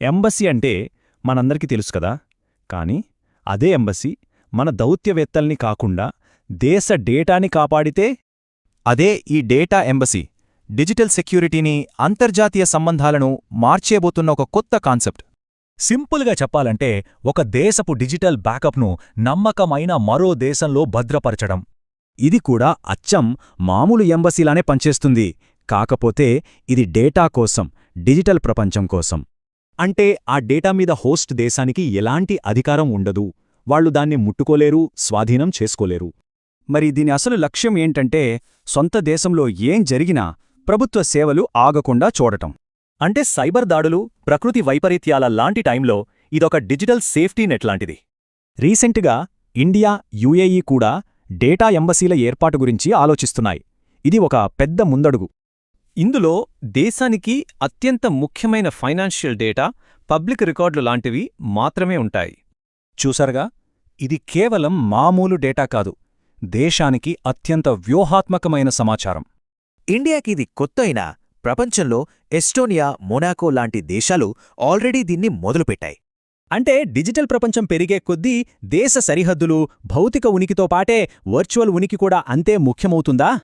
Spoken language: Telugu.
ఎంబసీ అంటే మనందరికీ తెలుసు కదా, కానీ అదే ఎంబసీ మన దౌత్యవేత్తల్ని కాకుండా దేశ డేటాని కాపాడితే? అదే ఈ డేటా ఎంబసీ డిజిటల్ సెక్యూరిటీని, అంతర్జాతీయ సంబంధాలను మార్చేబోతున్న ఒక కొత్త కాన్సెప్ట్. సింపుల్గా చెప్పాలంటే ఒక దేశపు డిజిటల్ బ్యాకప్ను నమ్మకమైన మరో దేశంలో భద్రపరచడం. ఇది కూడా అచ్చం మామూలు ఎంబసీలానే పనిచేస్తుంది, కాకపోతే ఇది డేటా కోసం, డిజిటల్ ప్రపంచం కోసం. అంటే ఆ డేటా మీద హోస్ట్ దేశానికి ఎలాంటి అధికారం ఉండదు, వాళ్లు దాన్ని ముట్టుకోలేరు, స్వాధీనం చేసుకోలేరు. మరి దీని అసలు లక్ష్యం ఏంటంటే, సొంత దేశంలో ఏం జరిగినా ప్రభుత్వ సేవలు ఆగకుండా చూడటం. అంటే సైబర్ దాడులు, ప్రకృతి వైపరీత్యాల లాంటి టైంలో ఇదొక డిజిటల్ సేఫ్టీ నెట్ లాంటిది. రీసెంట్గా ఇండియా, యుఏఈ కూడా డేటా ఎంబసీల ఏర్పాటు గురించి ఆలోచిస్తున్నాయి. ఇది ఒక పెద్ద ముందడుగు. ఇందులో దేశానికి అత్యంత ముఖ్యమైన ఫైనాన్షియల్ డేటా, పబ్లిక్ రికార్డులు లాంటివి మాత్రమే ఉంటాయి. చూసారుగా, ఇది కేవలం మామూలు డేటా కాదు, దేశానికి అత్యంత వ్యూహాత్మకమైన సమాచారం. ఇండియాకి ఇది కొత్త అయినా ప్రపంచంలో ఎస్టోనియా, మొనాకో లాంటి దేశాలు ఆల్రెడీ దీన్ని మొదలుపెట్టాయి. అంటే డిజిటల్ ప్రపంచం పెరిగే కొద్దీ దేశ సరిహద్దులు, భౌతిక ఉనికితో పాటే వర్చువల్ ఉనికి కూడా అంతే ముఖ్యమవుతుందా?